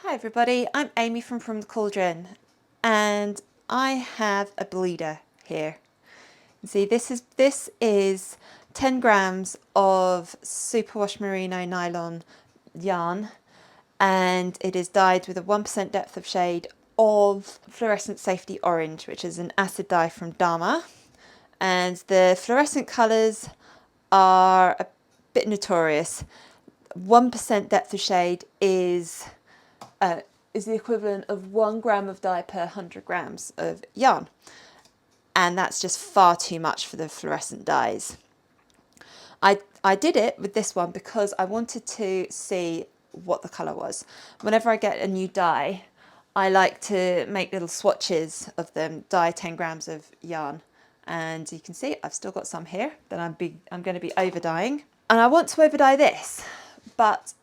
Hi everybody, I'm Amy from the Cauldron and I have a bleeder here. See, this is 10 grams of superwash merino nylon yarn, and it is dyed with a 1% depth of shade of fluorescent safety orange, which is an acid dye from Dharma. And the fluorescent colours are a bit notorious. 1% depth of shade is the equivalent of 1 gram of dye per 100 grams of yarn. And that's just far too much for the fluorescent dyes. I did it with this one because I wanted to see what the colour was. Whenever I get a new dye, I like to make little swatches of them, dye 10 grams of yarn. And you can see I've still got some here that I'm going to be over dyeing. And I want to over dye this, but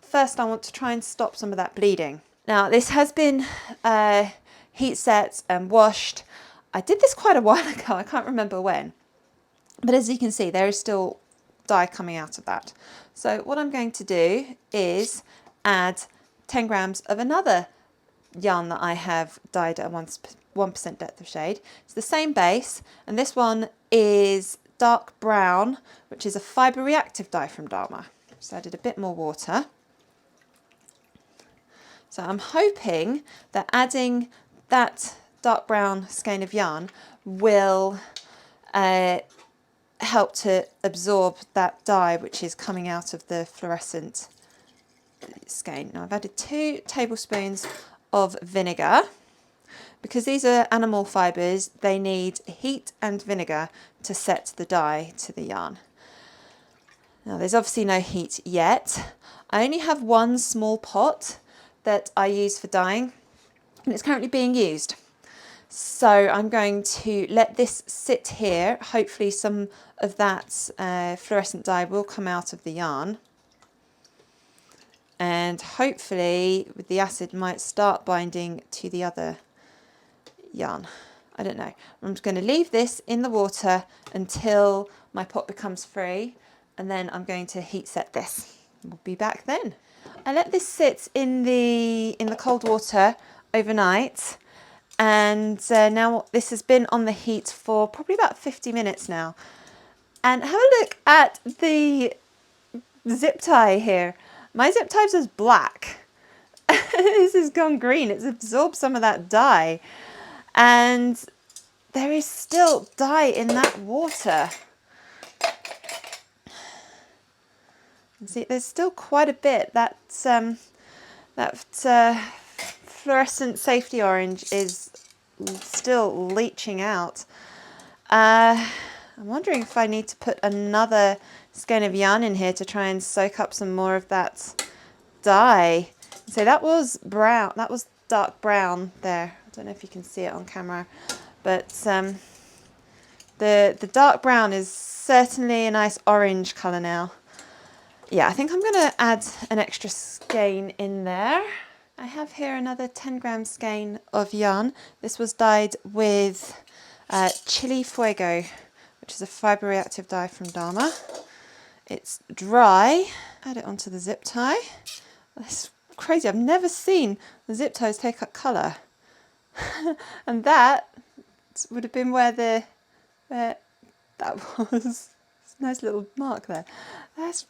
first I want to try and stop some of that bleeding. Now this has been heat set and washed. I did this quite a while ago, I can't remember when. But as you can see, there is still dye coming out of that. So what I'm going to do is add 10 grams of another yarn that I have dyed at 1% depth of shade. It's the same base, and this one is dark brown, which is a Fibre reactive dye from Dharma. So I added a bit more water. So I'm hoping that adding that dark brown skein of yarn will help to absorb that dye which is coming out of the fluorescent skein. Now I've added 2 tablespoons of vinegar. Because these are animal fibres, they need heat and vinegar to set the dye to the yarn. Now there's obviously no heat yet. I only have one small pot that I use for dyeing, and it's currently being used. So I'm going to let this sit here. Hopefully some of that fluorescent dye will come out of the yarn, and hopefully with the acid might start binding to the other yarn. I don't know. I'm just going to leave this in the water until my pot becomes free, and then I'm going to heat set this. We'll be back then. I let this sit in the cold water overnight, and now this has been on the heat for probably about 50 minutes now. And have a look at the zip tie here. My zip tie is black. This has gone green. It's absorbed some of that dye, and there is still dye in that water. See, there's still quite a bit. That fluorescent safety orange is still leaching out. I'm wondering if I need to put another skein of yarn in here to try and soak up some more of that dye. So that was brown. That was dark brown there. I don't know if you can see it on camera, but the dark brown is certainly a nice orange colour now. Yeah, I think I'm going to add an extra skein in there. I have here another 10 gram skein of yarn. This was dyed with Chili Fuego, which is a Fibre reactive dye from Dharma. It's dry. Add it onto the zip tie. That's crazy. I've never seen the zip ties take up colour. And that would have been where that was. It's a nice little mark there. That's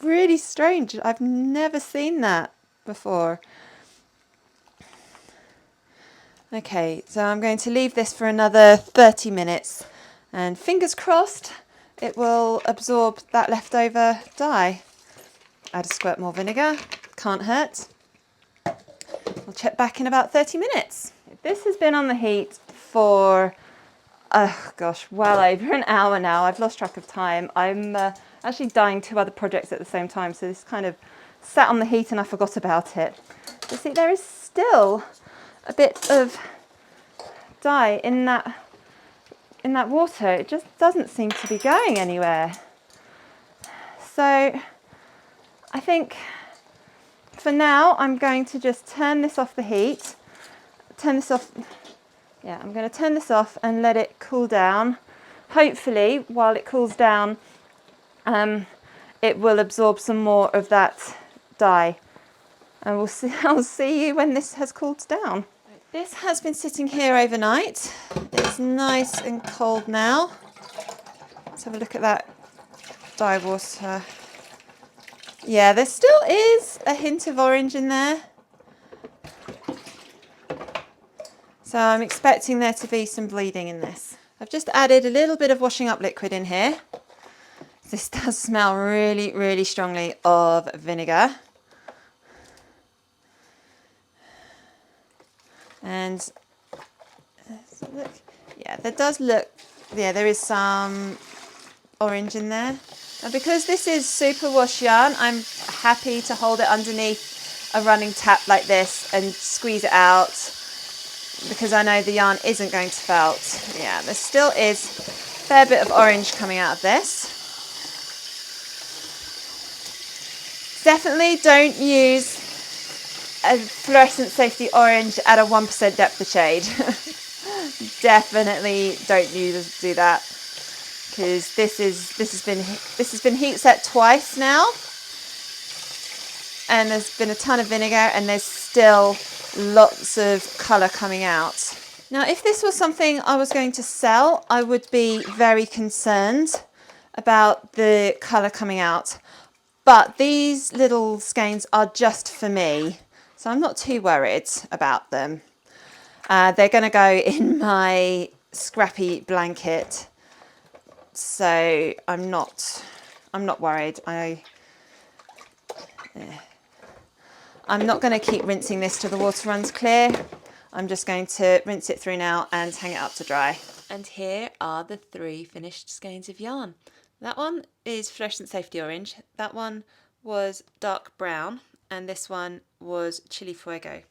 really strange. I've never seen that before. Okay, so I'm going to leave this for another 30 minutes, and fingers crossed it will absorb that leftover dye. Add a squirt more vinegar, can't hurt. We'll check back in about 30 minutes. This has been on the heat for, oh gosh, well over an hour now. I've lost track of time. I'm actually dyeing 2 other projects at the same time, so this kind of sat on the heat and I forgot about it. You see, there is still a bit of dye in that water. It just doesn't seem to be going anywhere. So I think for now I'm going to just turn this off the heat. Turn this off. Yeah, I'm going to turn this off and let it cool down. Hopefully, while it cools down, it will absorb some more of that dye. And I'll see you when this has cooled down. This has been sitting here overnight. It's nice and cold now. Let's have a look at that dye water. Yeah, there still is a hint of orange in there. So I'm expecting there to be some bleeding in this. I've just added a little bit of washing up liquid in here. This does smell really, really strongly of vinegar. And look, yeah, there is some orange in there. Now because this is superwash yarn, I'm happy to hold it underneath a running tap like this and squeeze it out, because I know the yarn isn't going to felt. Yeah, there still is a fair bit of orange coming out of this. Definitely don't use a fluorescent safety orange at a 1% depth of shade. Definitely don't do that, because this has been heat set twice now, and there's been a ton of vinegar, and there's still lots of colour coming out. Now, if this was something I was going to sell, I would be very concerned about the colour coming out. But these little skeins are just for me, so I'm not too worried about them. They're going to go in my scrappy blanket, so I'm not worried. I'm not going to keep rinsing this till the water runs clear. I'm just going to rinse it through now and hang it up to dry. And here are the 3 finished skeins of yarn. That one is fluorescent safety orange, that one was dark brown, and this one was chili fuego.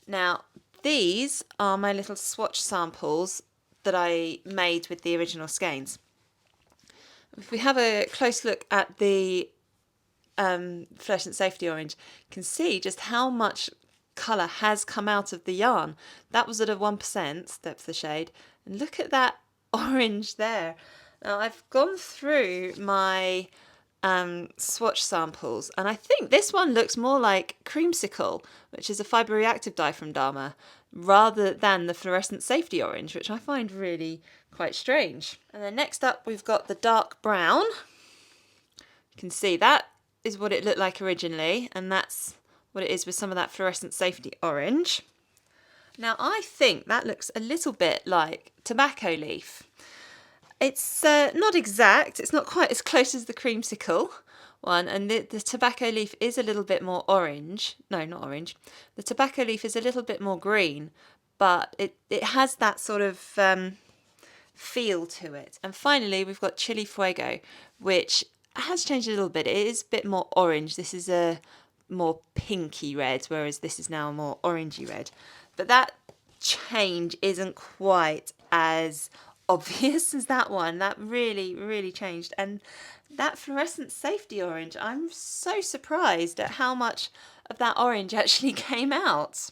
Now, these are my little swatch samples that I made with the original skeins. If we have a close look at the fluorescent safety orange, you can see just how much colour has come out of the yarn. That was at a 1% depth of shade, and look at that orange there. Now, I've gone through my swatch samples, and I think this one looks more like creamsicle, which is a fibre reactive dye from Dharma, rather than the fluorescent safety orange, which I find really quite strange. And then next up we've got the dark brown. You can see that is what it looked like originally, and that's what it is with some of that fluorescent safety orange. Now, I think that looks a little bit like tobacco leaf. It's not exact, it's not quite as close as the creamsicle one, and the tobacco leaf is a little bit more orange. No, not orange. The tobacco leaf is a little bit more green, but it has that sort of feel to it. And finally, we've got chili fuego, which has changed a little bit. It is a bit more orange. This is a more pinky red, whereas this is now a more orangey red. But that change isn't quite as obvious as that one. That really, really changed. And that fluorescent safety orange, I'm so surprised at how much of that orange actually came out.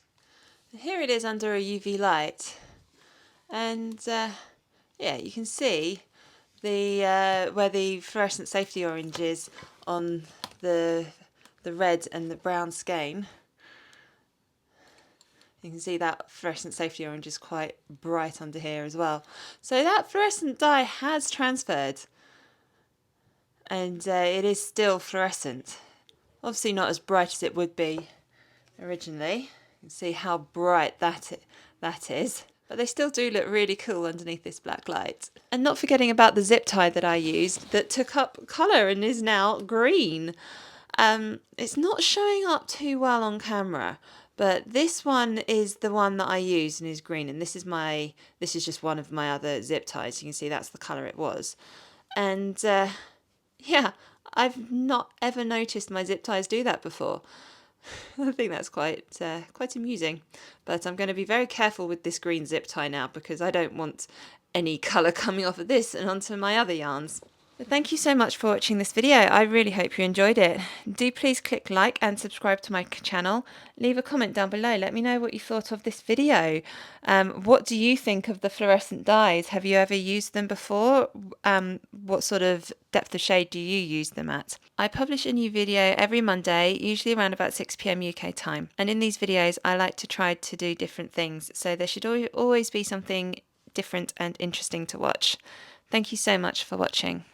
Here it is under a UV light, and yeah, you can see the where the fluorescent safety orange is on the red and the brown skein. You can see that fluorescent safety orange is quite bright under here as well. So that fluorescent dye has transferred, and it is still fluorescent. Obviously not as bright as it would be originally. You can see how bright that is. But they still do look really cool underneath this black light. And not forgetting about the zip tie that I used that took up colour and is now green. It's not showing up too well on camera, but this one is the one that I used and is green, and this is just one of my other zip ties. You can see that's the colour it was. And yeah, I've not ever noticed my zip ties do that before. I think that's quite amusing. But I'm going to be very careful with this green zip tie now, because I don't want any colour coming off of this and onto my other yarns. Thank you so much for watching this video. I really hope you enjoyed it. Do please click like and subscribe to my channel. Leave a comment down below. Let me know what you thought of this video. What do you think of the fluorescent dyes? Have you ever used them before? What sort of depth of shade do you use them at? I publish a new video every Monday, usually around about 6 p.m. UK time. And in these videos, I like to try to do different things. So there should always be something different and interesting to watch. Thank you so much for watching.